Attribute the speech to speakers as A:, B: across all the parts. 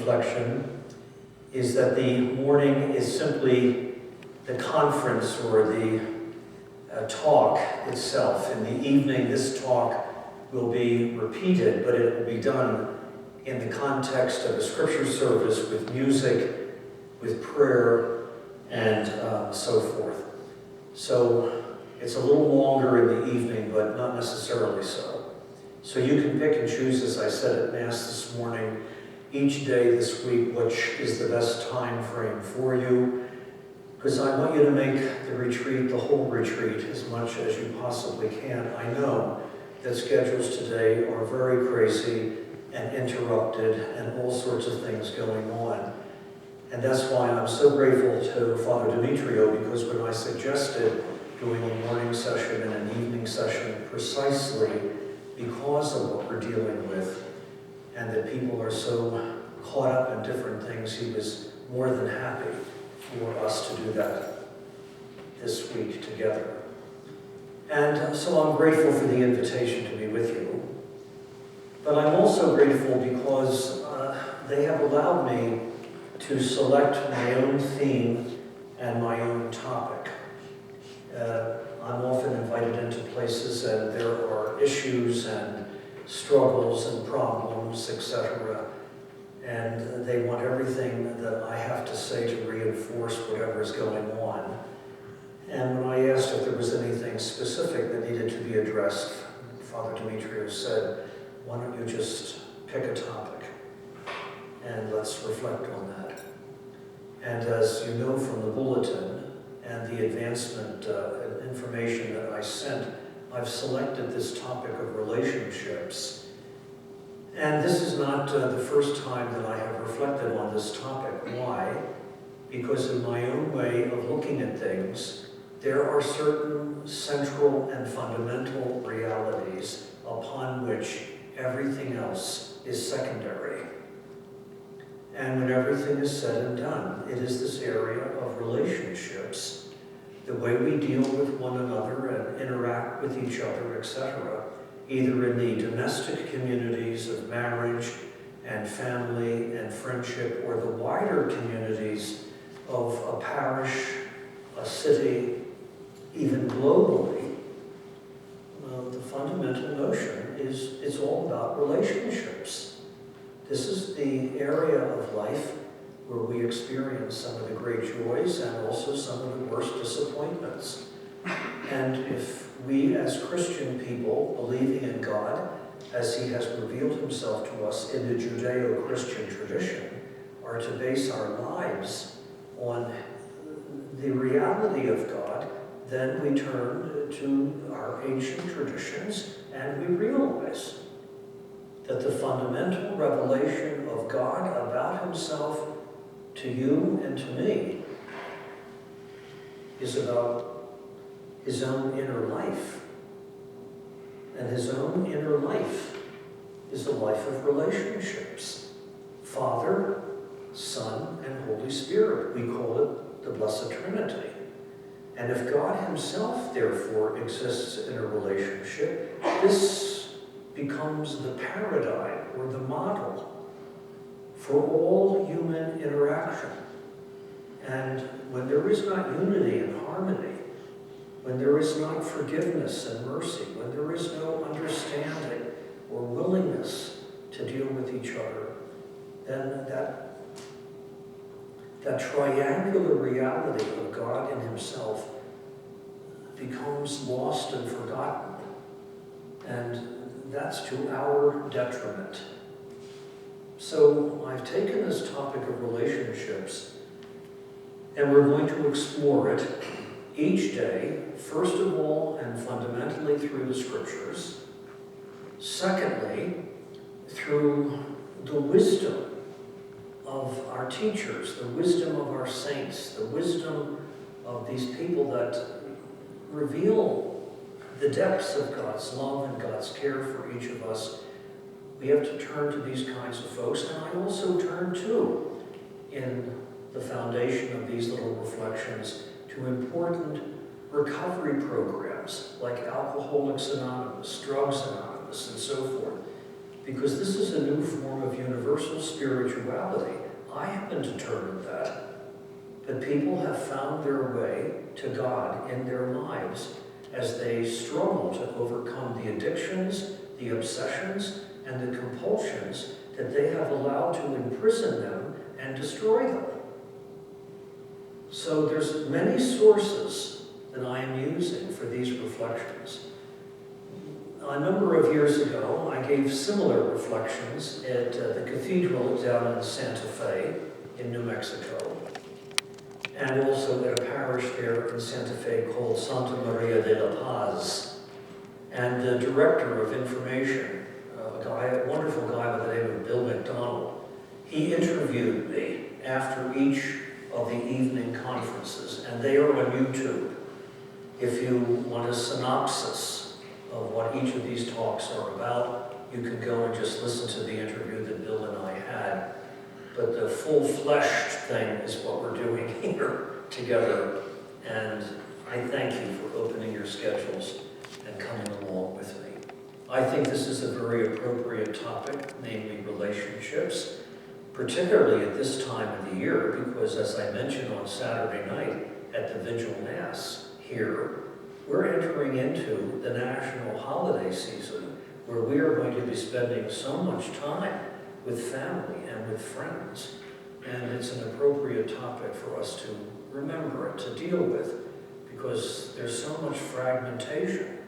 A: reflection is that the morning is simply the conference or the talk itself. In the evening, this talk will be repeated, but it will be done in the context of a scripture service with music, with prayer, and so forth. So it's a little longer in the evening, but not necessarily so. So you can pick and choose, as I said at Mass this morning, each day this week, which is the best time frame for you, because I want you to make the retreat, the whole retreat, as much as you possibly can. I know that schedules today are very crazy and interrupted and all sorts of things going on. And that's why I'm so grateful to Father Demetrio, because when I suggested doing a morning session and an evening session precisely because of what we're dealing with, and that people are so caught up in different things, he was more than happy for us to do that this week together. And so I'm grateful for the invitation to be with you. But I'm also grateful because they have allowed me to select my own theme and my own topic. I'm often invited into places and there are issues and struggles and problems, etc. And they want everything that I have to say to reinforce whatever is going on. And when I asked if there was anything specific that needed to be addressed, Father Demetrio said, why don't you just pick a topic and let's reflect on that. And as you know from the bulletin and the advancement information that I sent, I've selected this topic of relationships. And this is not the first time that I have reflected on this topic. Why? Because in my own way of looking at things, there are certain central and fundamental realities upon which everything else is secondary. And when everything is said and done, it is this area of relationships, the way we deal with one another and interact with each other, etc., either in the domestic communities of marriage and family and friendship, or the wider communities of a parish, a city, even globally. The fundamental notion is it's all about relationships. This is the area of life where we experience some of the great joys and also some of the worst disappointments. And if we as Christian people, believing in God, as he has revealed himself to us in the Judeo-Christian tradition, are to base our lives on the reality of God, then we turn to our ancient traditions and we realize that the fundamental revelation of God about himself to you and to me is about his own inner life. And his own inner life is a life of relationships. Father, Son, and Holy Spirit. We call it the Blessed Trinity. And if God himself, therefore, exists in a relationship, this becomes the paradigm or the model for all human interaction. And when there is not unity and harmony, when there is not forgiveness and mercy, when there is no understanding or willingness to deal with each other, then that triangular reality of God in himself becomes lost and forgotten. And that's to our detriment. So I've taken this topic of relationships and we're going to explore it each day, first of all and fundamentally through the scriptures. Secondly, through the wisdom of our teachers, the wisdom of our saints, the wisdom of these people that reveal the depths of God's love and God's care for each of us. We have to turn to these kinds of folks, and I also turn to, in the foundation of these little reflections, to important recovery programs like Alcoholics Anonymous, Drugs Anonymous, and so forth, because this is a new form of universal spirituality. I haven't determined that. But people have found their way to God in their lives as they struggle to overcome the addictions, the obsessions, and the compulsions that they have allowed to imprison them and destroy them. So there's many sources that I am using for these reflections. A number of years ago, I gave similar reflections at the cathedral down in Santa Fe in New Mexico, and also at a parish there in Santa Fe called Santa Maria de la Paz. And the director of information, a wonderful guy by the name of Bill McDonald, he interviewed me after each of the evening conferences, and they are on YouTube. If you want a synopsis of what each of these talks are about, you can go and just listen to the interview that Bill and I had. But the full-fleshed thing is what we're doing here together. And I thank you for opening your schedules and coming along with me. I think this is a very appropriate topic, namely relationships, particularly at this time of the year, because as I mentioned on Saturday night at the Vigil Mass here, we're entering into the national holiday season where we are going to be spending so much time with family and with friends. And it's an appropriate topic for us to remember and to deal with, because there's so much fragmentation,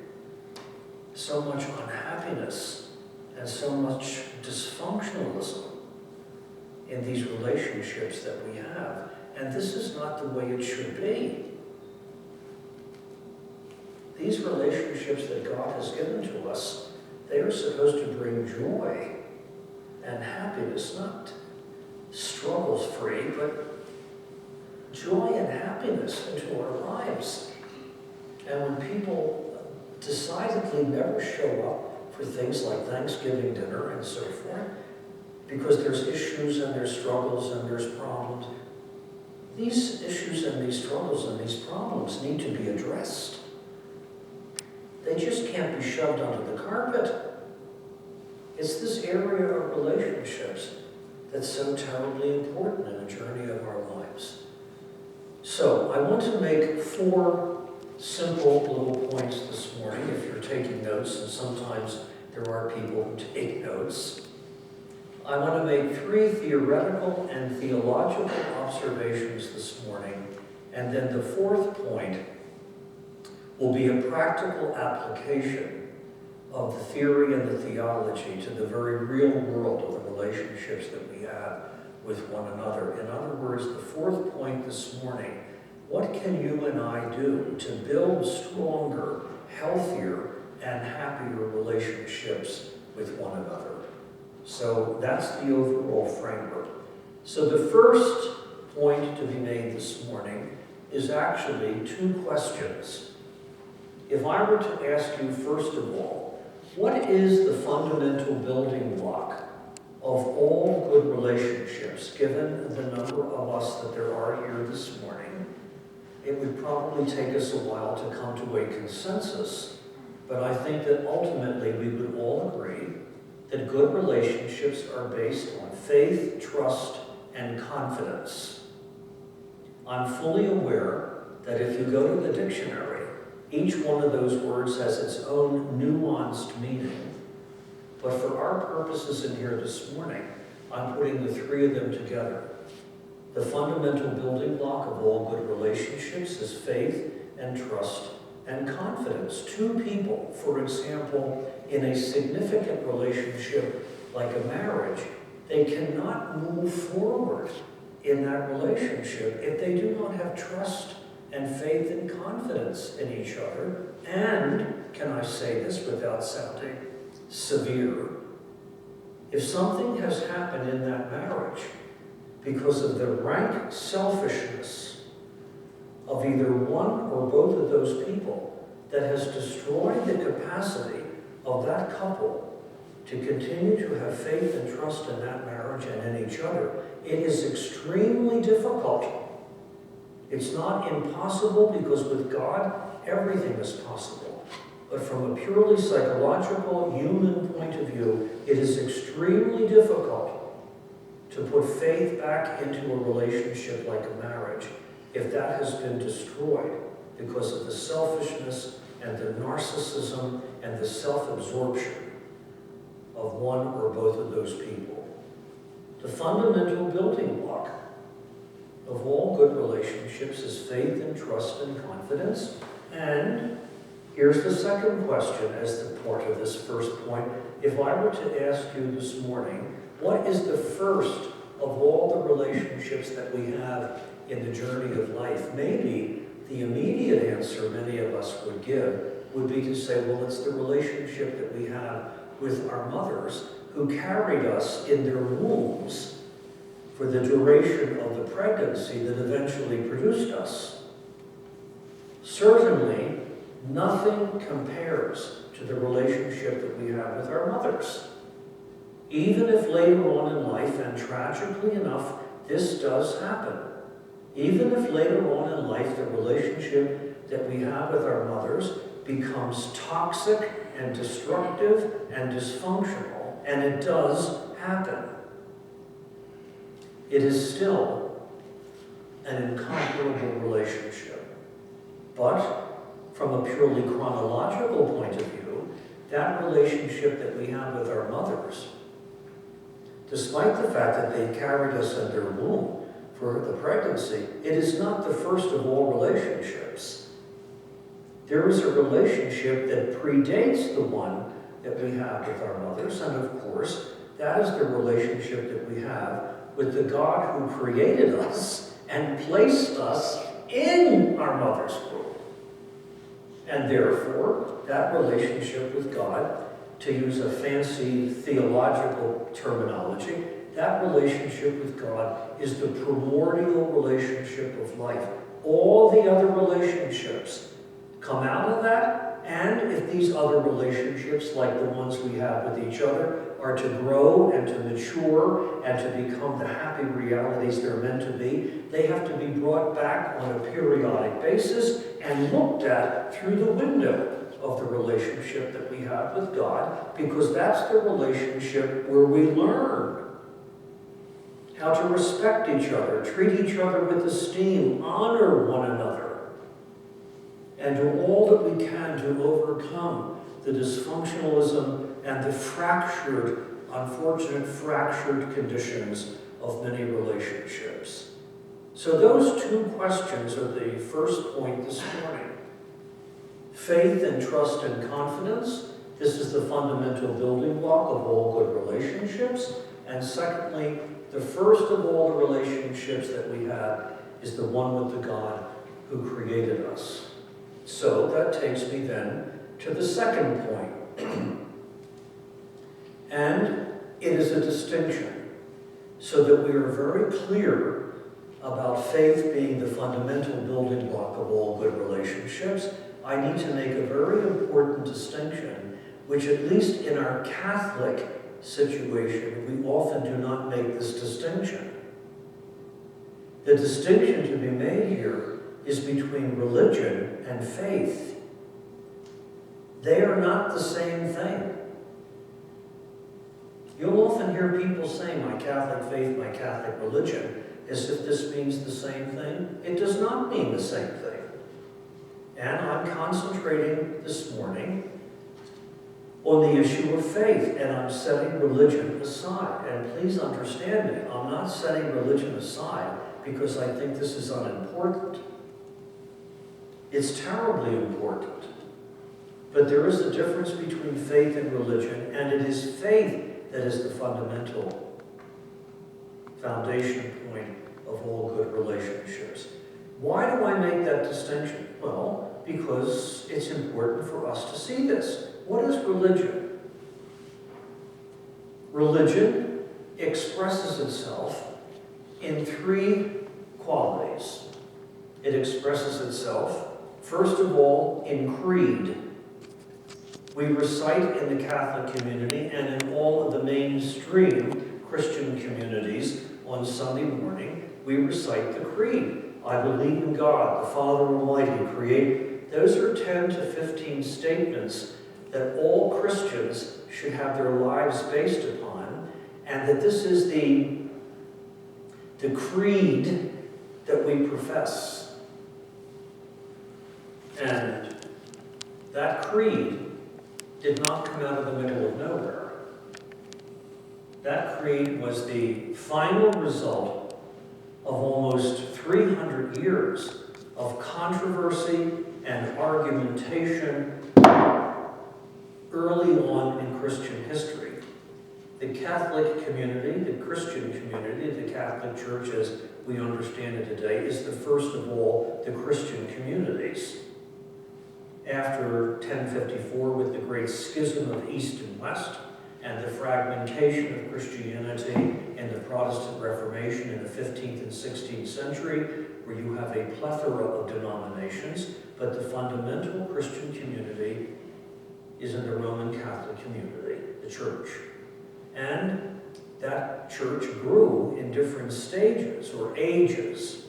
A: so much unhappiness, and so much dysfunctionalism in these relationships that we have. And this is not the way it should be. These relationships that God has given to us, they are supposed to bring joy and happiness, not struggles-free, but joy and happiness into our lives. And when people decidedly never show up for things like Thanksgiving dinner and so forth, because there's issues and there's struggles and there's problems, these issues and these struggles and these problems need to be addressed. They just can't be shoved under the carpet. It's this area of relationships that's so terribly important in the journey of our lives. So I want to make 4 simple little points this morning, if you're taking notes, and sometimes there are people who take notes. I want to make 3 theoretical and theological observations this morning, and then the 4th point will be a practical application of the theory and the theology to the very real world of the relationships that we have with one another. In other words, the 4th point this morning, what can you and I do to build stronger, healthier, and happier relationships with one another? So that's the overall framework. So the first point to be made this morning is actually 2 questions. If I were to ask you, first of all, what is the fundamental building block of all good relationships, given the number of us that there are here this morning? It would probably take us a while to come to a consensus, but I think that ultimately we would all agree that good relationships are based on faith, trust, and confidence. I'm fully aware that if you go to the dictionary, each one of those words has its own nuanced meaning. But for our purposes in here this morning, I'm putting the 3 of them together. The fundamental building block of all good relationships is faith and trust and confidence. 2 people, for example, in a significant relationship like a marriage, they cannot move forward in that relationship if they do not have trust and faith and confidence in each other. And, can I say this without sounding severe, if something has happened in that marriage because of the rank selfishness of either one or both of those people that has destroyed the capacity of that couple to continue to have faith and trust in that marriage and in each other, it is extremely difficult. It's not impossible, because with God, everything is possible. But from a purely psychological, human point of view, it is extremely difficult to put faith back into a relationship like a marriage if that has been destroyed because of the selfishness and the narcissism and the self-absorption of one or both of those people. The fundamental building block of all good relationships is faith and trust and confidence. And here's the second question as the part of this first point. If I were to ask you this morning, what is the first of all the relationships that we have in the journey of life? Maybe the immediate answer many of us would give would be to say, well, it's the relationship that we have with our mothers who carried us in their wombs for the duration of the pregnancy that eventually produced us. Certainly, nothing compares to the relationship that we have with our mothers. Even if later on in life, and tragically enough, this does happen, even if later on in life the relationship that we have with our mothers becomes toxic and destructive and dysfunctional, and it does happen, it is still an incomparable relationship. But from a purely chronological point of view, that relationship that we have with our mothers, despite the fact that they carried us in their womb for the pregnancy, it is not the first of all relationships. There is a relationship that predates the one that we have with our mothers, and of course, that is the relationship that we have with the God who created us and placed us in our mother's womb. And therefore, that relationship with God, to use a fancy theological terminology, that relationship with God is the primordial relationship of life. All the other relationships come out of that, and if these other relationships, like the ones we have with each other, are to grow and to mature and to become the happy realities they're meant to be, they have to be brought back on a periodic basis and looked at through the window of the relationship that we have with God, because that's the relationship where we learn how to respect each other, treat each other with esteem, honor one another, and do all that we can to overcome the dysfunctionalism and the fractured, unfortunate fractured conditions of many relationships. So those two questions are the first point this morning. Faith and trust and confidence. This is the fundamental building block of all good relationships. And secondly, the first of all the relationships that we have is the one with the God who created us. So that takes me then to the second point. And it is a distinction, so that we are very clear about faith being the fundamental building block of all good relationships. I need to make a very important distinction, which at least in our Catholic situation, we often do not make this distinction. The distinction to be made here is between religion and faith. They are not the same thing. You'll often hear people say, my Catholic faith, my Catholic religion, as if this means the same thing. It does not mean the same thing. And I'm concentrating this morning on the issue of faith, and I'm setting religion aside. And please understand me, I'm not setting religion aside because I think this is unimportant. It's terribly important. But there is a difference between faith and religion, and it is faith that is the fundamental foundation point of all good relationships. Why do I make that distinction? Well, because it's important for us to see this. What is religion? Religion expresses itself in three qualities. It expresses itself, first of all, in creed. We recite in the Catholic community and in all of the mainstream Christian communities on Sunday morning, we recite the creed. I believe in God, the Father Almighty, those are 10 to 15 statements that all Christians should have their lives based upon, and that this is the creed that we profess. And that creed did not come out of the middle of nowhere. That creed was the final result of almost 300 years of controversy and argumentation early on in Christian history. The Catholic community, the Christian community, the Catholic Church as we understand it today, is the first of all the Christian communities. After 1054, with the great schism of East and West, and the fragmentation of Christianity in the Protestant Reformation in the 15th and 16th century, where you have a plethora of denominations, but the fundamental Christian community is in the Roman Catholic community, the Church. And that Church grew in different stages or ages,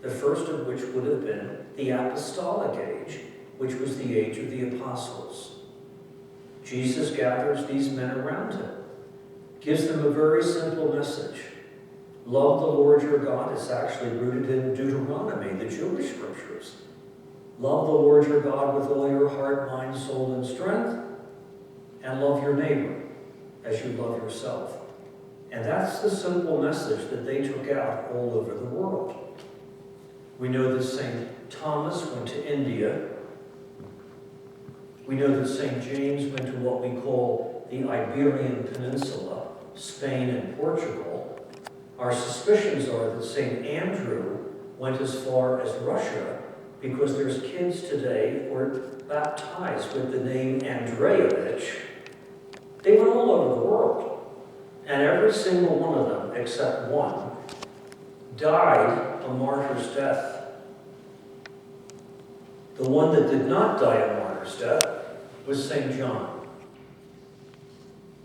A: the first of which would have been the Apostolic Age, which was the age of the apostles. Jesus gathers these men around him, gives them a very simple message. Love the Lord your God is actually rooted in Deuteronomy, the Jewish scriptures. Love the Lord your God with all your heart, mind, soul, and strength, and love your neighbor as you love yourself. And that's the simple message that they took out all over the world. We know that St. Thomas went to India. We know that St. James went to what we call the Iberian Peninsula, Spain and Portugal. Our suspicions are that St. Andrew went as far as Russia, because there's kids today who are baptized with the name Andreevich. They went all over the world. And every single one of them, except one, died a martyr's death. The one that did not die a martyr's death was St. John.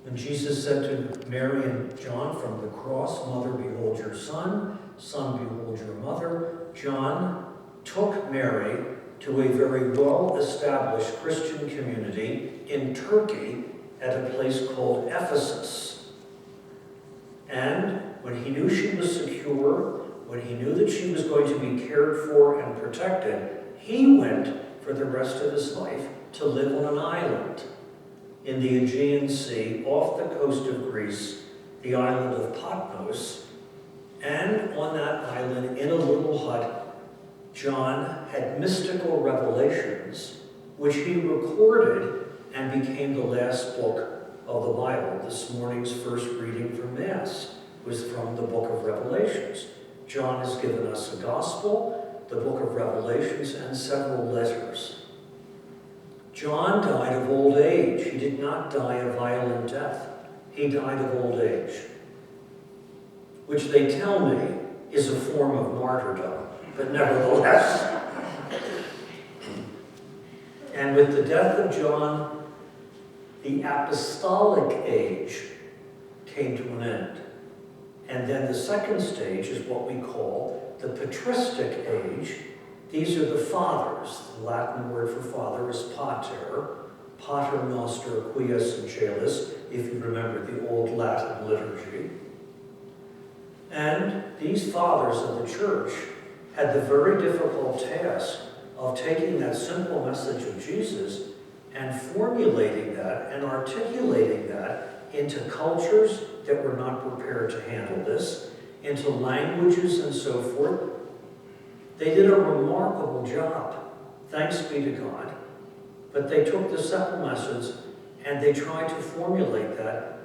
A: When Jesus said to Mary and John from the cross, "Mother, behold your son, son, behold your mother," John took Mary to a very well-established Christian community in Turkey at a place called Ephesus. And when he knew she was secure, when he knew that she was going to be cared for and protected, he went for the rest of his life to live on an island in the Aegean Sea off the coast of Greece, the island of Patmos. And on that island, in a little hut, John had mystical revelations, which he recorded and became the last book of the Bible. This morning's first reading from Mass was from the book of Revelations. John has given us a gospel, the book of Revelations, and several letters. John died of old age. He did not die a violent death. He died of old age, which they tell me is a form of martyrdom, but nevertheless. And with the death of John, the apostolic age came to an end. And then the second stage is what we call the patristic age. These are the fathers. The Latin word for father is pater. Pater noster quies in caelis, if you remember the old Latin liturgy. And these fathers of the church had the very difficult task of taking that simple message of Jesus and formulating that and articulating that into cultures that were not prepared to handle this, into languages and so forth. They did a remarkable job, thanks be to God. But they took the simple message and they tried to formulate that.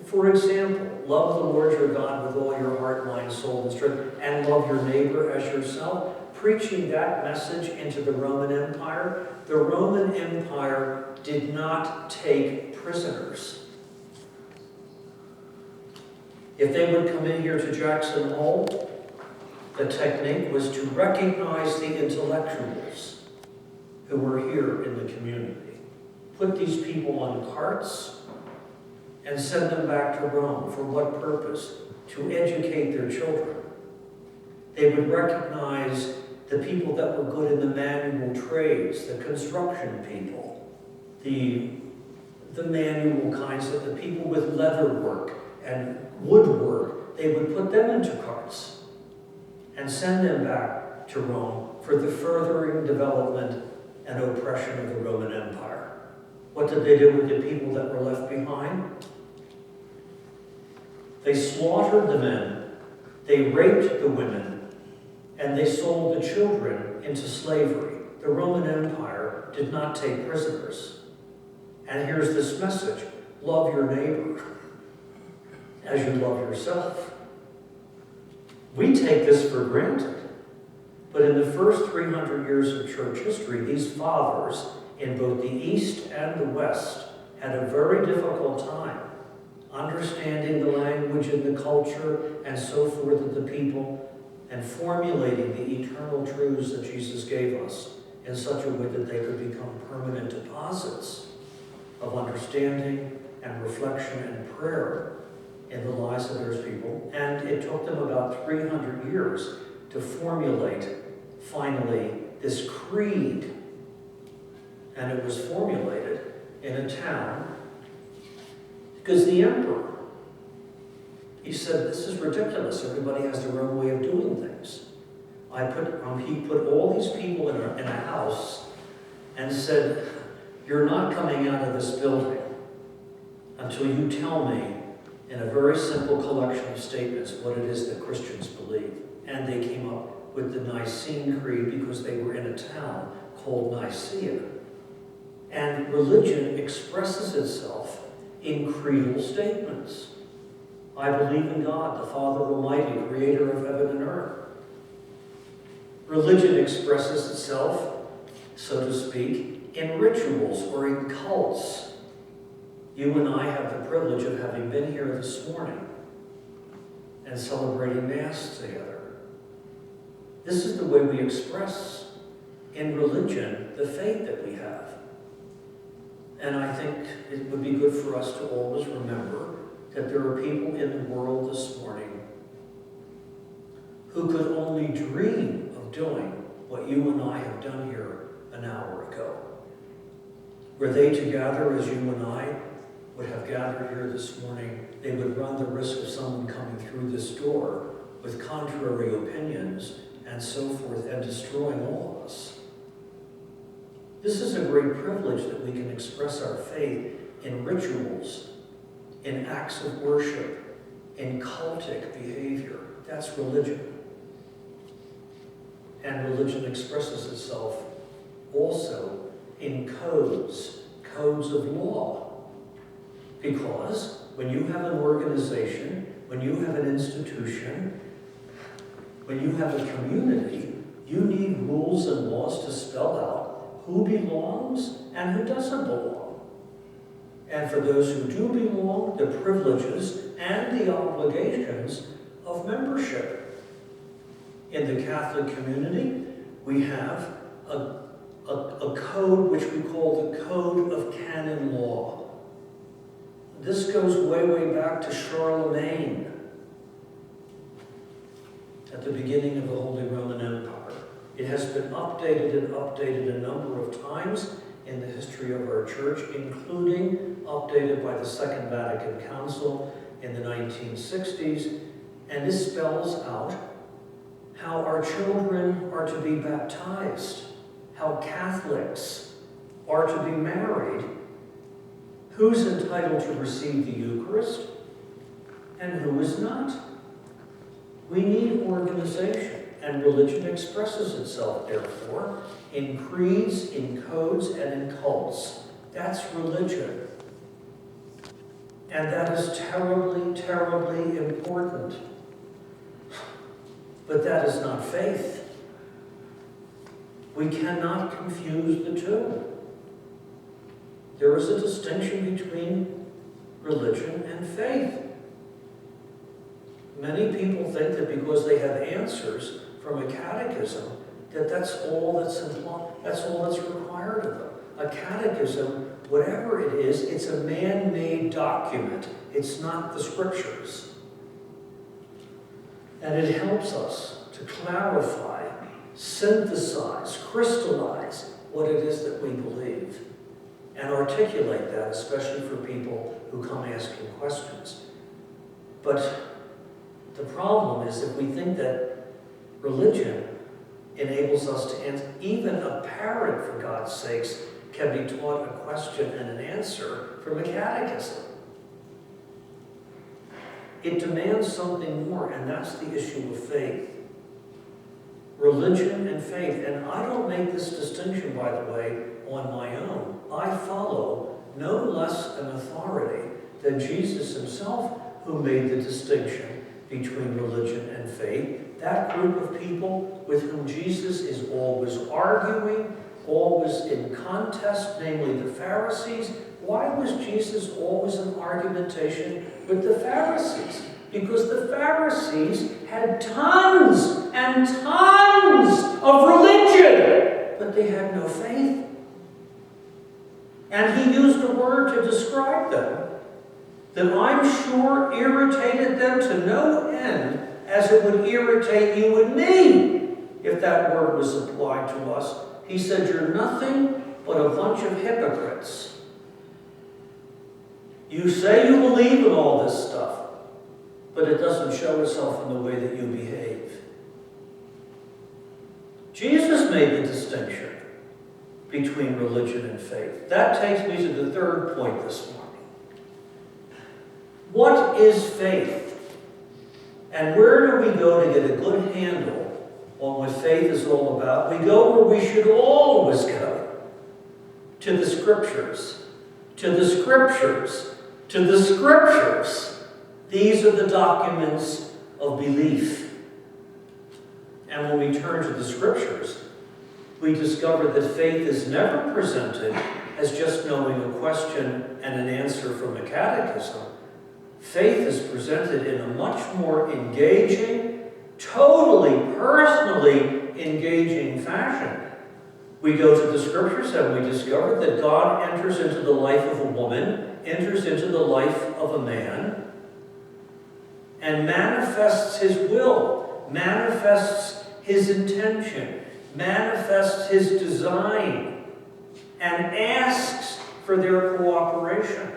A: For example, love the Lord your God with all your heart, mind, soul, and strength, and love your neighbor as yourself. Preaching that message into the Roman Empire. The Roman Empire did not take prisoners. If they would come in here to Jackson Hole, the technique was to recognize the intellectuals who were here in the community, put these people on carts, and send them back to Rome. For what purpose? To educate their children. They would recognize the people that were good in the manual trades, the construction people, the manual kinds of the people with leather work and woodwork, they would put them into carts and send them back to Rome for the furthering development and oppression of the Roman Empire. What did they do with the people that were left behind? They slaughtered the men, they raped the women, and they sold the children into slavery. The Roman Empire did not take prisoners. And here's this message: love your neighbor as you love yourself. We take this for granted. But in the first 300 years of church history, these fathers in both the East and the West had a very difficult time understanding the language and the culture and so forth of the people and formulating the eternal truths that Jesus gave us in such a way that they could become permanent deposits of understanding and reflection and prayer in the lives of those people. And it took them about 300 years to formulate, finally, this creed. And it was formulated in a town because the emperor, he said, this is ridiculous. Everybody has their own way of doing things. He put all these people in a house and said, you're not coming out of this building until you tell me in a very simple collection of statements what it is that Christians believe. And they came up with the Nicene Creed because they were in a town called Nicaea. And religion expresses itself in creedal statements. I believe in God, the Father Almighty, creator of heaven and earth. Religion expresses itself, so to speak, in rituals or in cults. You and I have the privilege of having been here this morning and celebrating Mass together. This is the way we express in religion the faith that we have. And I think it would be good for us to always remember that there are people in the world this morning who could only dream of doing what you and I have done here an hour ago. Were they to gather as you and I would have gathered here this morning, they would run the risk of someone coming through this door with contrary opinions and so forth and destroying all of us. This is a great privilege that we can express our faith in rituals, in acts of worship, in cultic behavior. That's religion. And religion expresses itself also in codes of law. Because when you have an organization, when you have an institution, when you have a community, you need rules and laws to spell out who belongs and who doesn't belong. And for those who do belong, the privileges and the obligations of membership. In the Catholic community, we have a code which we call the Code of Canon Law. This goes way, way back to Charlemagne at the beginning of the Holy Roman Empire. It has been updated a number of times in the history of our church, including updated by the Second Vatican Council in the 1960s. And this spells out how our children are to be baptized, how Catholics are to be married, who's entitled to receive the Eucharist, and who is not. We need organization, and religion expresses itself, therefore, in creeds, in codes, and in cults. That's religion. And that is terribly, terribly important. But that is not faith. We cannot confuse the two. There is a distinction between religion and faith. Many people think that because they have answers from a catechism, that's all that's required of them. A catechism, whatever it is, it's a man-made document. It's not the scriptures. And it helps us to clarify synthesize, crystallize what it is that we believe and articulate that, especially for people who come asking questions. But the problem is if we think that religion enables us to answer, even a parrot, for God's sakes, can be taught a question and an answer from a catechism. It demands something more, and that's the issue of faith. Religion and faith. And I don't make this distinction, by the way, on my own. I follow no less an authority than Jesus himself, who made the distinction between religion and faith. That group of people with whom Jesus is always arguing, always in contest, namely the Pharisees. Why was Jesus always in argumentation with the Pharisees? Because the Pharisees had tons and tons of religion, but they had no faith. And he used a word to describe them that I'm sure irritated them to no end, as it would irritate you and me if that word was applied to us. He said, you're nothing but a bunch of hypocrites. You say you believe in all this stuff, but it doesn't show itself in the way that you behave. Jesus made the distinction between religion and faith. That takes me to the third point this morning. What is faith? And where do we go to get a good handle on what faith is all about? We go where we should always go. To the Scriptures. To the Scriptures. To the Scriptures. These are the documents of belief. And when we turn to the Scriptures, we discover that faith is never presented as just knowing a question and an answer from a catechism. Faith is presented in a much more engaging, totally personally engaging fashion. We go to the Scriptures and we discover that God enters into the life of a woman, enters into the life of a man, and manifests his will, manifests his intention, manifests his design, and asks for their cooperation.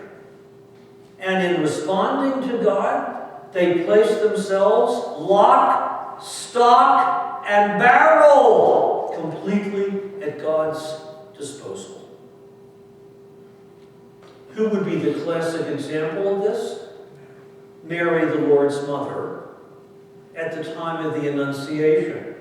A: And in responding to God, they place themselves lock, stock, and barrel completely at God's disposal. Who would be the classic example of this? Mary, the Lord's mother, at the time of the Annunciation.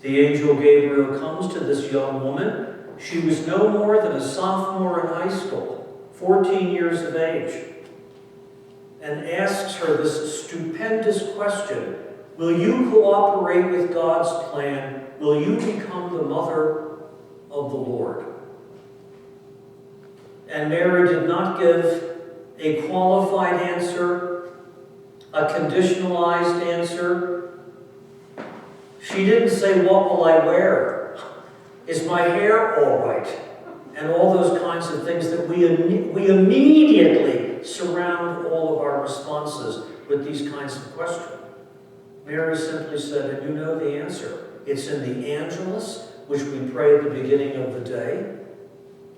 A: The angel Gabriel comes to this young woman. She was no more than a sophomore in high school, 14 years of age, and asks her this stupendous question: will you cooperate with God's plan? Will you become the mother of the Lord? And Mary did not give a qualified answer, a conditionalized answer. She didn't say, what will I wear? Is my hair all right? And all those kinds of things that we immediately surround all of our responses with these kinds of questions. Mary simply said, and you know the answer. It's in the Angelus, which we pray at the beginning of the day,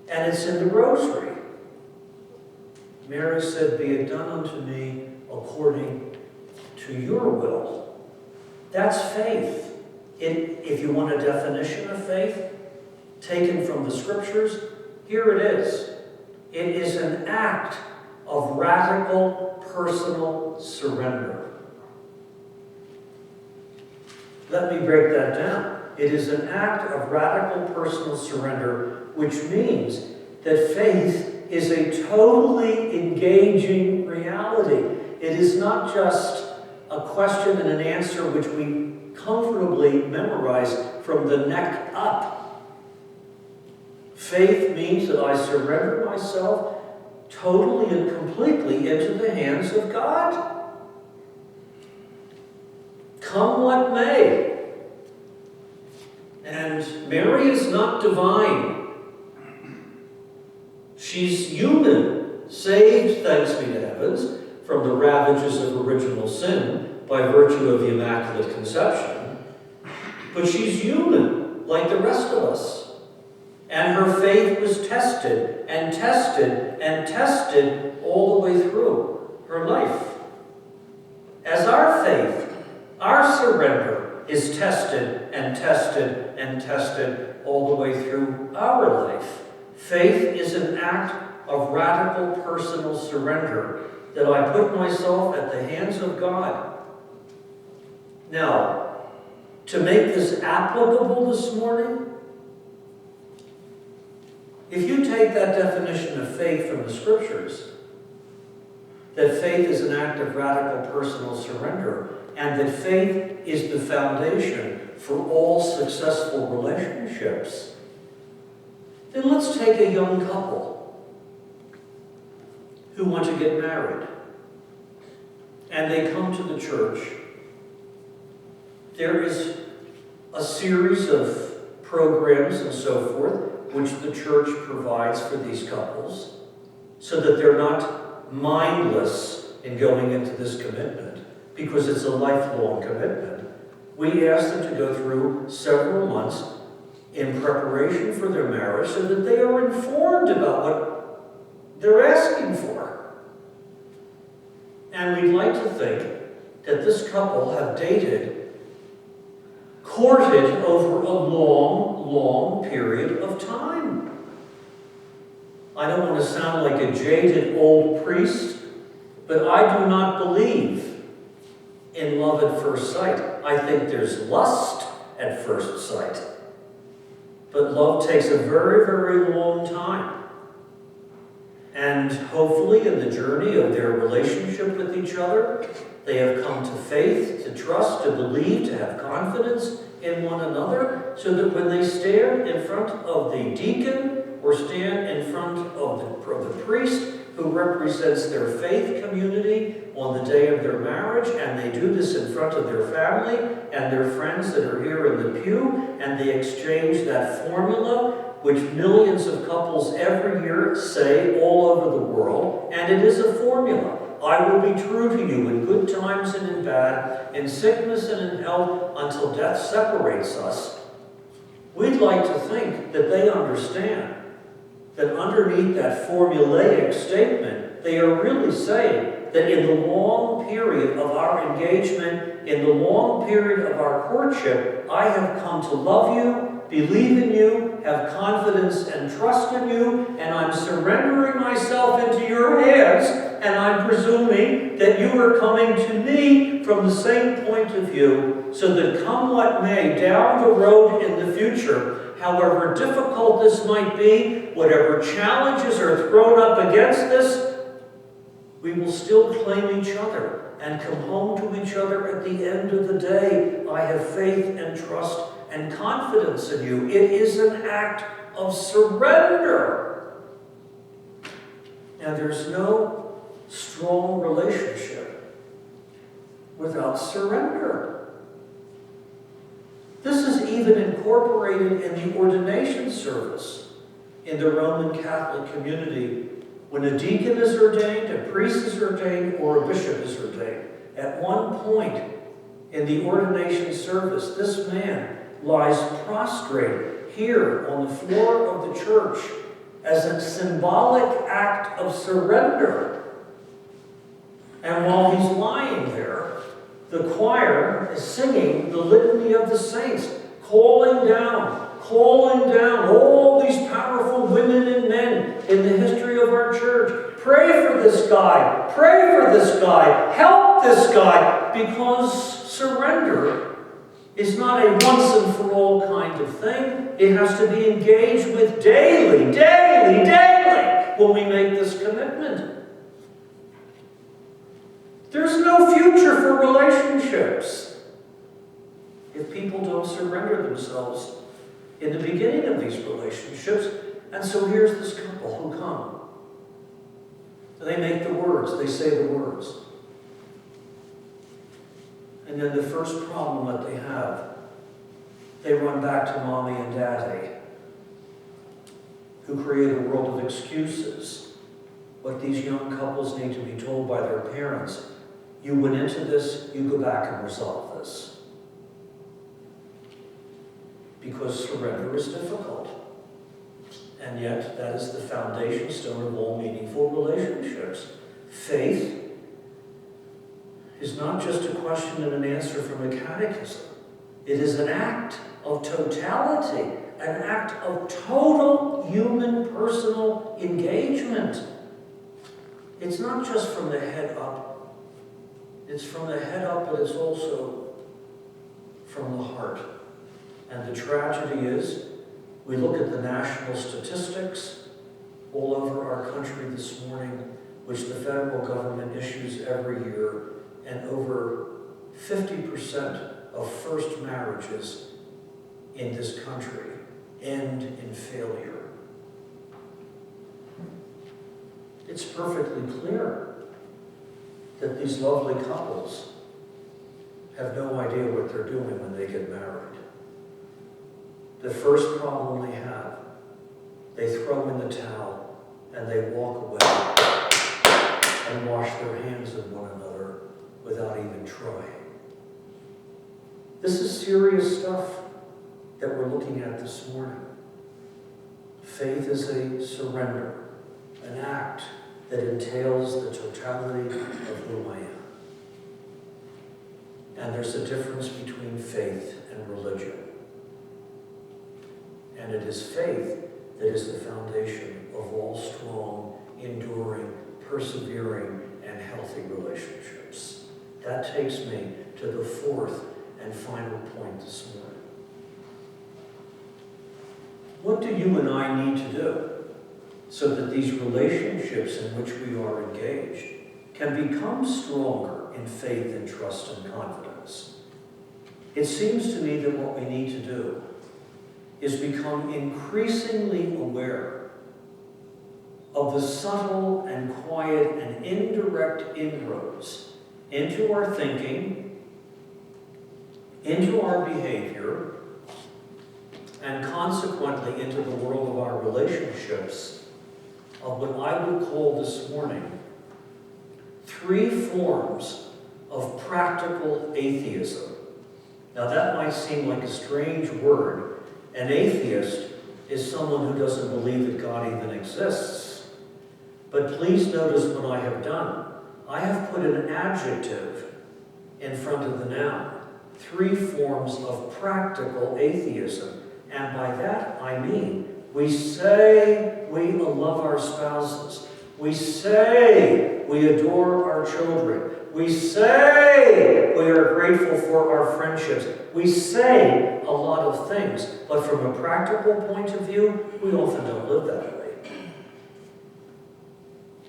A: and it's in the Rosary. Mary said, be it done unto me according to your will. That's faith. If you want a definition of faith, taken from the Scriptures, here it is. It is an act of radical personal surrender. Let me break that down. It is an act of radical personal surrender, which means that faith is a totally engaging reality. It is not just a question and an answer which we comfortably memorize from the neck up. Faith means that I surrender myself totally and completely into the hands of God. Come what may. And Mary is not divine. She's human, saved, thanks be to heavens, from the ravages of original sin by virtue of the Immaculate Conception. but she's human, like the rest of us. And her faith was tested and tested and tested all the way through her life. As our faith, our surrender is tested and tested and tested all the way through our life. Faith is an act of radical personal surrender that I put myself at the hands of God. Now, to make this applicable this morning, if you take that definition of faith from the Scriptures, that faith is an act of radical personal surrender, and that faith is the foundation for all successful relationships, then let's take a young couple who want to get married, and they come to the church. There is a series of programs and so forth which the church provides for these couples so that they're not mindless in going into this commitment, because it's a lifelong commitment. We ask them to go through several months in preparation for their marriage so that they are informed about what they're asking for. And we'd like to think that this couple have courted over a long, long period of time. I don't want to sound like a jaded old priest, but I do not believe in love at first sight. I think there's lust at first sight. But love takes a very, very long time. And hopefully in the journey of their relationship with each other, they have come to faith, to trust, to believe, to have confidence in one another, so that when they stand in front of the deacon or stand in front of the priest who represents their faith community on the day of their marriage, and they do this in front of their family and their friends that are here in the pew, and they exchange that formula which millions of couples every year say all over the world, and it is a formula. I will be true to you in good times and in bad, in sickness and in health, until death separates us. We'd like to think that they understand that underneath that formulaic statement, they are really saying that in the long period of our engagement, in the long period of our courtship, I have come to love you, believe in you, have confidence and trust in you, and I'm surrendering myself into your hands, and I'm presuming that you are coming to me from the same point of view, so that come what may down the road in the future, however difficult this might be, whatever challenges are thrown up against this, we will still claim each other and come home to each other at the end of the day. I have faith and trust and confidence in you. It is an act of surrender. And there's no strong relationship without surrender. This is even incorporated in the ordination service in the Roman Catholic community. When a deacon is ordained, a priest is ordained, or a bishop is ordained, at one point in the ordination service, this man lies prostrate here on the floor of the church as a symbolic act of surrender. And while he's lying there, the choir is singing the litany of the saints, calling down all these powerful women and men in the history of our church. Pray for this guy. Pray for this guy. Help this guy. Because surrender is not a once and for all kind of thing. It has to be engaged with daily, when we make this commitment. There's no future for relationships if people don't surrender themselves in the beginning of these relationships. And so here's this couple who come. They make the words, they say the words. And then the first problem that they have, they run back to mommy and daddy, who create a world of excuses. What these young couples need to be told by their parents: you went into this, you go back and resolve this. because surrender is difficult. And yet, that is the foundation stone of all meaningful relationships. Faith is not just a question and an answer from a catechism. It is an act of totality, an act of total human personal engagement. It's not just from the head up. It's from the head up, but it's also from the heart. And the tragedy is, we look at the national statistics all over our country this morning, which the federal government issues every year, and over 50% of first marriages in this country end in failure. It's perfectly clear that these lovely couples have no idea what they're doing when they get married. The first problem they have, they throw in the towel and they walk away and wash their hands of one another without even trying. This is serious stuff that we're looking at this morning. Faith is a surrender, an act that entails the totality of who I am. And there's a difference between faith and religion. And it is faith that is the foundation of all strong, enduring, persevering, and healthy relationships. That takes me to the fourth and final point this morning. What do you and I need to do so that these relationships in which we are engaged can become stronger in faith and trust and confidence? It seems to me that what we need to do is become increasingly aware of the subtle and quiet and indirect inroads into our thinking, into our behavior, and consequently into the world of our relationships of what I would call this morning 3 forms of practical atheism. Now that might seem like a strange word. An atheist is someone who doesn't believe that God even exists. But please notice what I have done. I have put an adjective in front of the noun. 3 forms of practical atheism. And by that I mean, we say we love our spouses. We say we adore our children. We say we are grateful for our friendships. We say a lot of things, but from a practical point of view, we often don't live that way.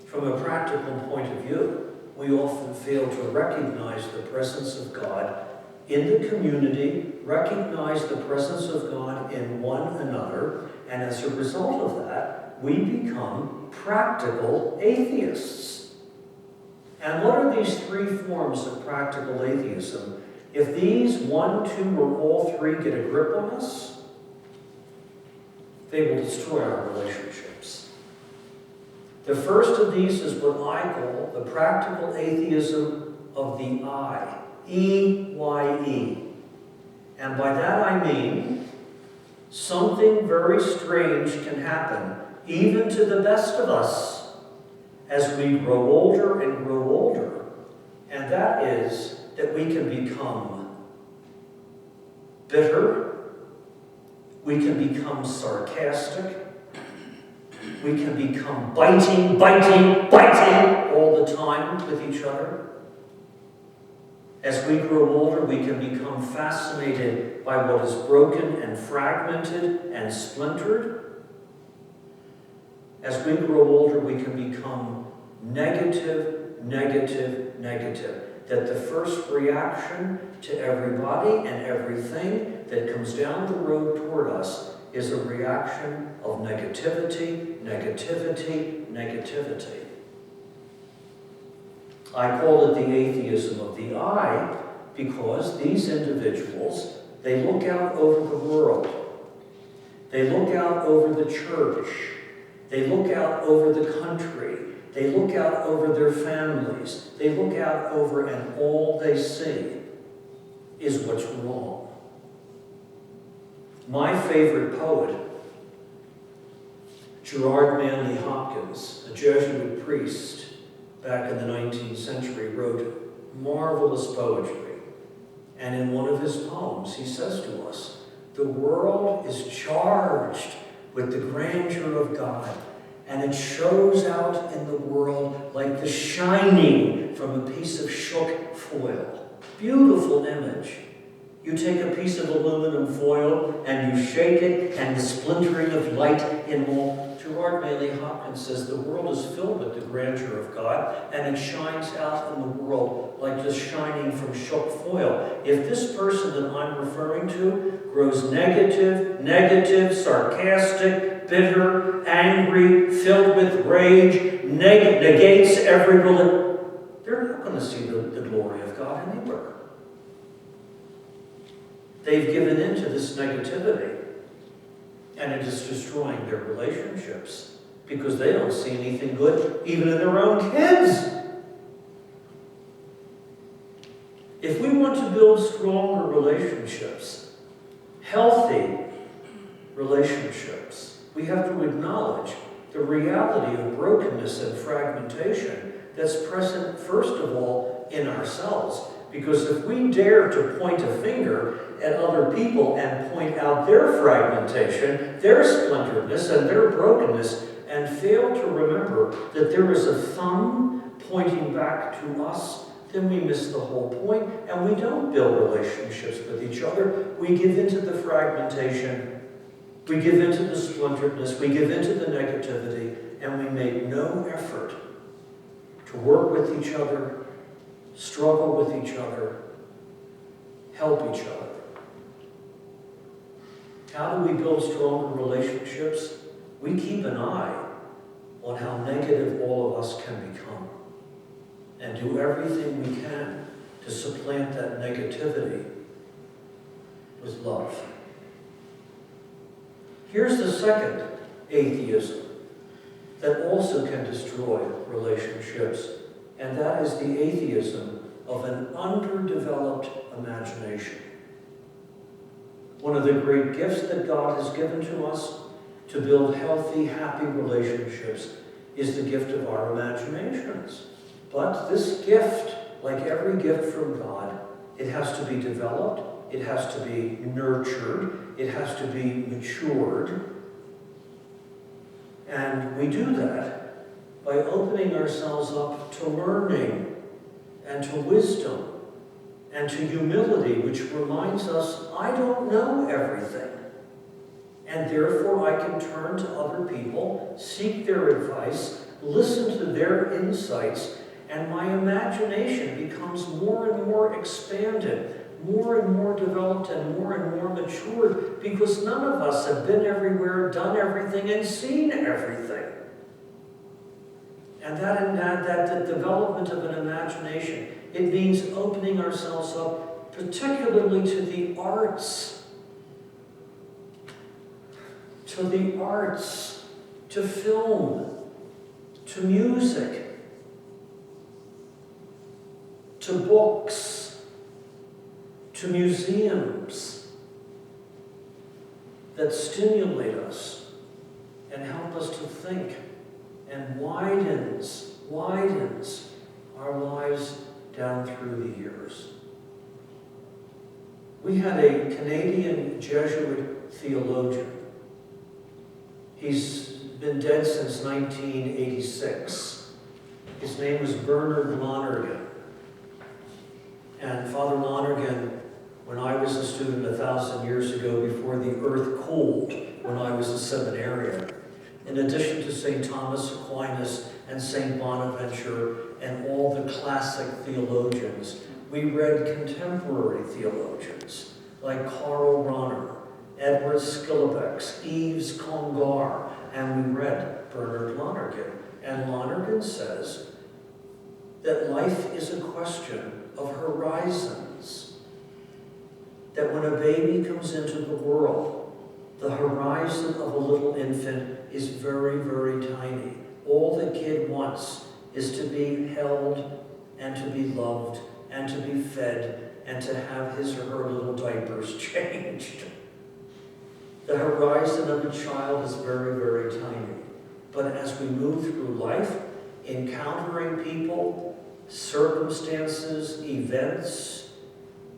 A: From a practical point of view, we often fail to recognize the presence of God in the community, recognize the presence of God in one another, and as a result of that, we become practical atheists. And what are these 3 forms of practical atheism? If these 1, 2, or all 3 get a grip on us, they will destroy our relationships. The first of these is what I call the practical atheism of the I. E-Y-E. And by that I mean something very strange can happen, even to the best of us, as we grow older and grow older. And that is that we can become bitter, we can become sarcastic, we can become biting all the time with each other. As we grow older, we can become fascinated by what is broken and fragmented and splintered. As we grow older, we can become negative. That the first reaction to everybody and everything that comes down the road toward us is a reaction of negativity. I call it the atheism of the I because these individuals, they look out over the world. They look out over the church. They look out over the country. They look out over their families. They look out over, and all they see is what's wrong. My favorite poet, Gerard Manley Hopkins, a Jesuit priest back in the 19th century, wrote marvelous poetry. And in one of his poems, he says to us, the world is charged with the grandeur of God, and it shows out in the world like the shining from a piece of shook foil. Beautiful image. You take a piece of aluminum foil and you shake it, and the splintering of light in all. Gerard Manley Hopkins says the world is filled with the grandeur of God, and it shines out in the world like the shining from shook foil. If this person that I'm referring to grows negative, sarcastic, bitter, angry, filled with rage, negates every religion, they're not going to see the glory of God anywhere. They've given in to this negativity, and it is destroying their relationships because they don't see anything good even in their own kids. If we want to build stronger relationships, healthy relationships, we have to acknowledge the reality of brokenness and fragmentation that's present, first of all, in ourselves. Because if we dare to point a finger at other people and point out their fragmentation, their splinteredness, and their brokenness, and fail to remember that there is a thumb pointing back to us, then we miss the whole point, and we don't build relationships with each other. We give into the fragmentation, we give into the splinteredness, we give into the negativity, and we make no effort to work with each other, struggle with each other, help each other. How do we build stronger relationships? We keep an eye on how negative all of us can become and do everything we can to supplant that negativity with love. Here's the second atheism that also can destroy relationships, and that is the atheism of an underdeveloped imagination. One of the great gifts that God has given to us to build healthy, happy relationships is the gift of our imaginations. But this gift, like every gift from God, it has to be developed, it has to be nurtured, it has to be matured. And we do that by opening ourselves up to learning and to wisdom and to humility, which reminds us, I don't know everything. And therefore I can turn to other people, seek their advice, listen to their insights, and my imagination becomes more and more expanded, more and more developed, and more matured, because none of us have been everywhere, done everything, and seen everything. And that development of an imagination, it means opening ourselves up, particularly to the arts, to film, to music, to books, to museums that stimulate us and help us to think and widens our lives down through the years. We had a Canadian Jesuit theologian. He's been dead since 1986. His name was Bernard Lonergan. And Father Lonergan, when I was a student 1,000 years ago, before the earth cooled, when I was a seminarian, in addition to St. Thomas Aquinas and St. Bonaventure and all the classic theologians, we read contemporary theologians like Karl Rahner, Edward Skillebecks, Yves Congar, and we read Bernard Lonergan. And Lonergan says that life is a question of horizons. That when a baby comes into the world, the horizon of a little infant is very, very tiny. All the kid wants is to be held and to be loved and to be fed and to have his or her little diapers changed. The horizon of a child is very, very tiny. But as we move through life, encountering people, circumstances, events,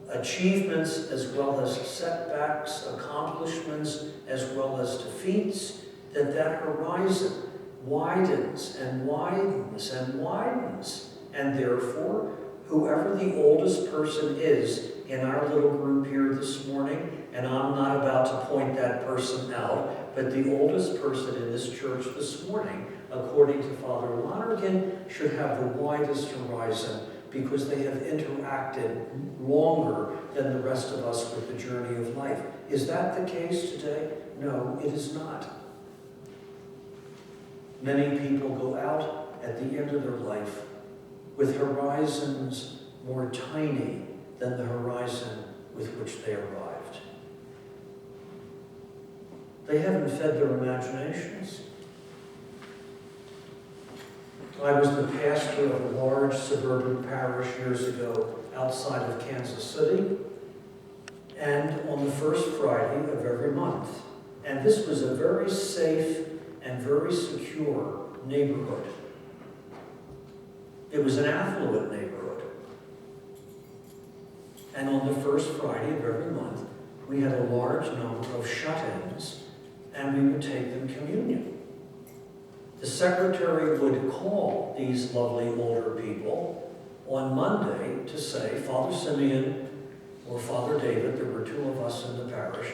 A: achievements, as well as setbacks, accomplishments, as well as defeats, that horizon widens and widens and widens. And therefore, whoever the oldest person is in our little group here this morning, and I'm not about to point that person out, but the oldest person in this church this morning, according to Father Lonergan, should have the widest horizon because they have interacted longer than the rest of us with the journey of life. Is that the case today? No, it is not. Many people go out at the end of their life with horizons more tiny than the horizon with which they arrived. They haven't fed their imaginations. I was the pastor of a large suburban parish years ago outside of Kansas City, and on the first Friday of every month. And this was a very safe and very secure neighborhood. It was an affluent neighborhood. And on the first Friday of every month, we had a large number of shut-ins, and we would take them communion. The secretary would call these lovely older people on Monday to say, Father Simeon or Father David, there were two of us in the parish,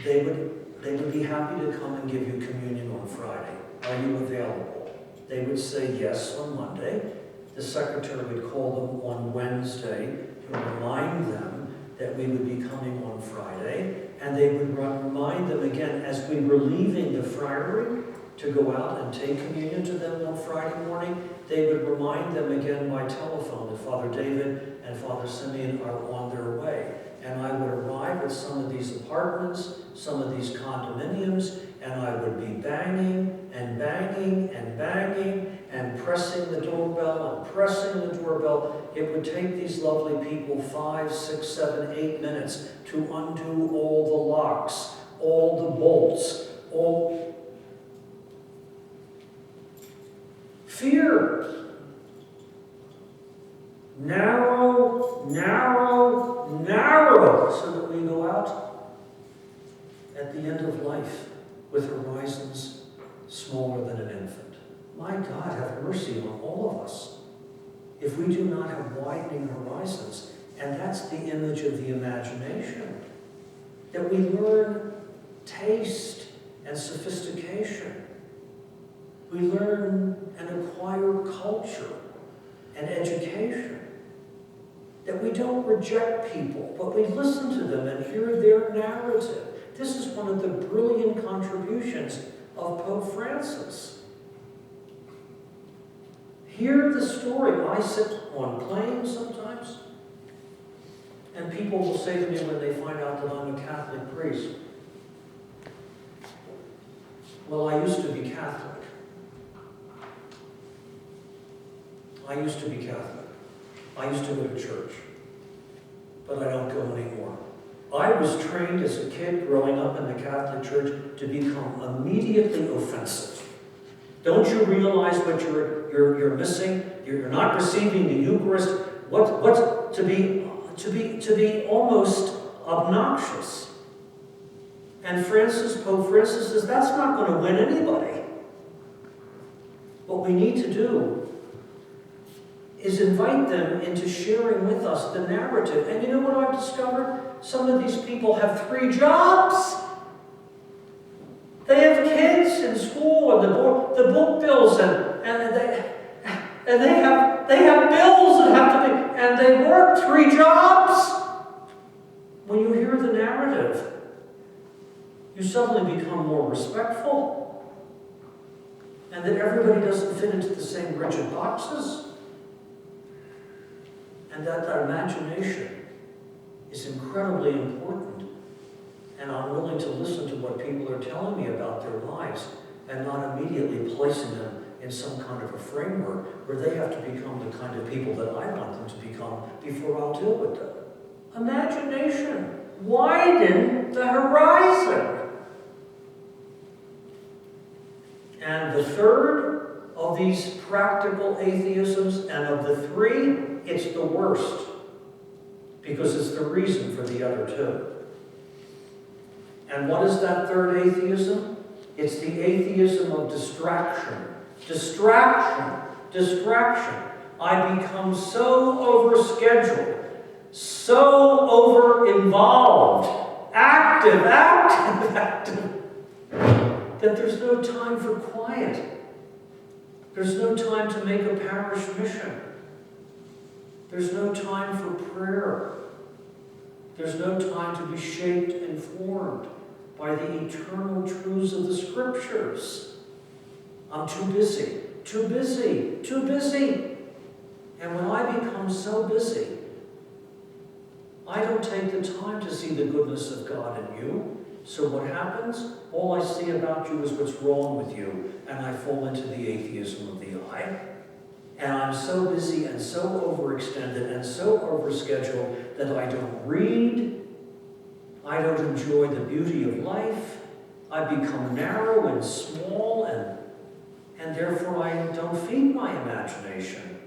A: they would be happy to come and give you communion on Friday. Are you available? They would say yes on Monday. The secretary would call them on Wednesday to remind them that we would be coming on Friday, and they would remind them again as we were leaving the friary to go out and take communion to them on Friday morning. They would remind them again by telephone that Father David and Father Simeon are on their way. And I would arrive at some of these apartments, some of these condominiums, and I would be banging and banging and banging and pressing the doorbell and pressing the doorbell. It would take these lovely people 5, 6, 7, 8 minutes to undo all the locks, all the bolts, all fear. Narrow, narrow, narrow, so that we go out at the end of life with horizons smaller than an infant. My God, have mercy on all of us if we do not have widening horizons. And that's the image of the imagination. That we learn taste and sophistication. We learn and acquire culture and education. That we don't reject people, but we listen to them and hear their narrative. This is one of the brilliant contributions of Pope Francis. Hear the story. I sit on planes sometimes, and people will say to me when they find out that I'm a Catholic priest, well, I used to be Catholic. I used to be Catholic. I used to go to church, but I don't go anymore. I was trained as a kid growing up in the Catholic Church to become immediately offensive. Don't you realize what you're missing? You're not receiving the Eucharist. What's to be almost obnoxious. And Pope Francis says that's not going to win anybody. What we need to do is invite them into sharing with us the narrative. And you know what I've discovered? Some of these people have 3 jobs. They have kids in school, and the book bills, and they have bills that have to be, and they work 3 jobs. When you hear the narrative, you suddenly become more respectful, and that everybody doesn't fit into the same rigid boxes. And that our imagination is incredibly important. And I'm willing to listen to what people are telling me about their lives and not immediately placing them in some kind of a framework where they have to become the kind of people that I want them to become before I'll deal with them. Imagination. Widen the horizon. And the third of these practical atheisms, and of the three, it's the worst, because it's the reason for the other two. And what is that third atheism? It's the atheism of distraction. Distraction. Distraction. I become so overscheduled, so over-involved, active, that there's no time for quiet. There's no time to make a parish mission. There's no time for prayer. There's no time to be shaped and formed by the eternal truths of the Scriptures. I'm too busy, too busy, too busy. And when I become so busy, I don't take the time to see the goodness of God in you. So what happens? All I see about you is what's wrong with you, and I fall into the atheism of the eye. And I'm so busy and so overextended and so overscheduled that I don't read, I don't enjoy the beauty of life, I become narrow and small, and therefore I don't feed my imagination.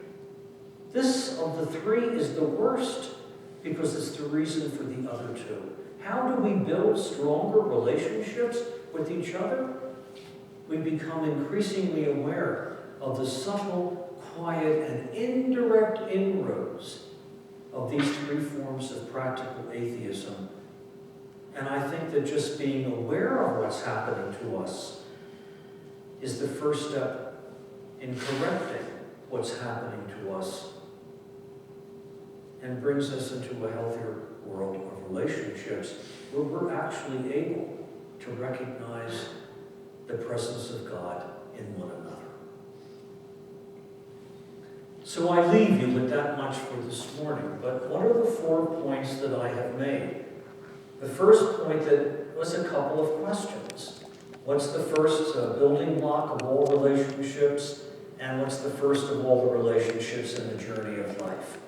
A: This of the three is the worst, because it's the reason for the other two. How do we build stronger relationships with each other? We become increasingly aware of the subtle, quiet, and indirect inroads of these three forms of practical atheism. And I think that just being aware of what's happening to us is the first step in correcting what's happening to us, and brings us into a healthier world of relationships where we're actually able to recognize the presence of God in one another. So I leave you with that much for this morning, but what are the 4 points that I have made? The first point that was a couple of questions. What's the first building block of all relationships, and what's the first of all the relationships in the journey of life?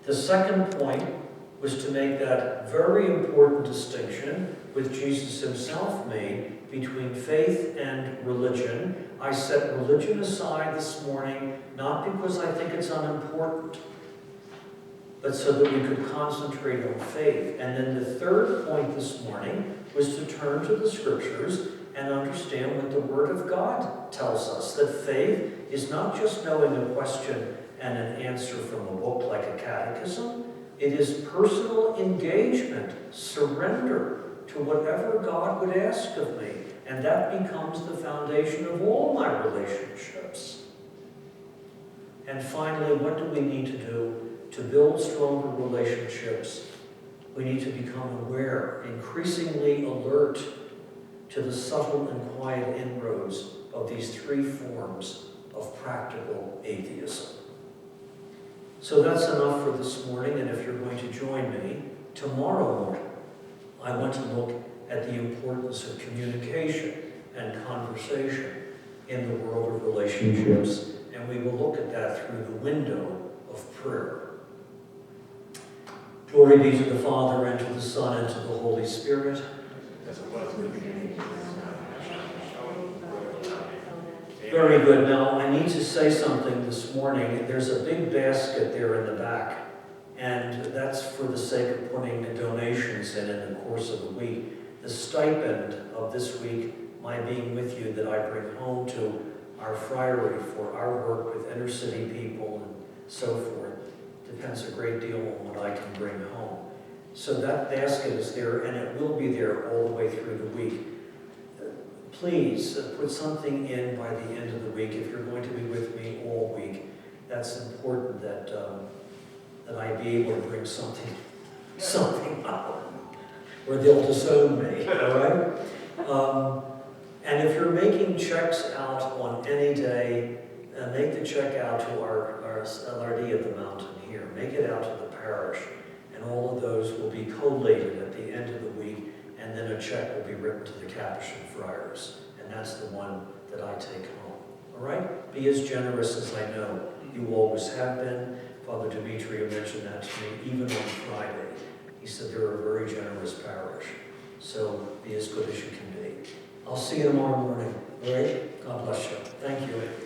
A: The second point was to make that very important distinction which Jesus himself made between faith and religion. I set religion aside this morning, not because I think it's unimportant, but so that we could concentrate on faith. And then the third point this morning was to turn to the Scriptures and understand what the Word of God tells us, that faith is not just knowing a question and an answer from a book like a catechism. It is personal engagement, surrender to whatever God would ask of me. And that becomes the foundation of all my relationships. And finally, what do we need to do to build stronger relationships? We need to become aware, increasingly alert to the subtle and quiet inroads of these 3 forms of practical atheism. So that's enough for this morning, and if you're going to join me tomorrow morning, I want to look at the importance of communication and conversation in the world of relationships, and we will look at that through the window of prayer. Glory be to the Father, and to the Son, and to the Holy Spirit. As it was in the beginning. Very good. Now, I need to say something this morning. There's a big basket there in the back, and that's for the sake of putting the donations in the course of the week. The stipend of this week, my being with you, that I bring home to our friary for our work with inner city people and so forth, depends a great deal on what I can bring home. So that basket is there, and it will be there all the way through the week. Please put something in by the end of the week if you're going to be with me all week. That's important that I be able to bring something out, or they'll disown me, all right? And if you're making checks out on any day, make the check out to our LRD at the mountain here. Make it out to the parish, and all of those will be collated at the end of the week, and then a check will be written to the Capuchin Friars, and that's the one that I take home. All right? Be as generous as I know you always have been. Father Demetrio mentioned that to me even on Friday. He said they're a very generous parish, so be as good as you can be. I'll see you tomorrow morning.
B: All right?
A: God bless you. Thank you.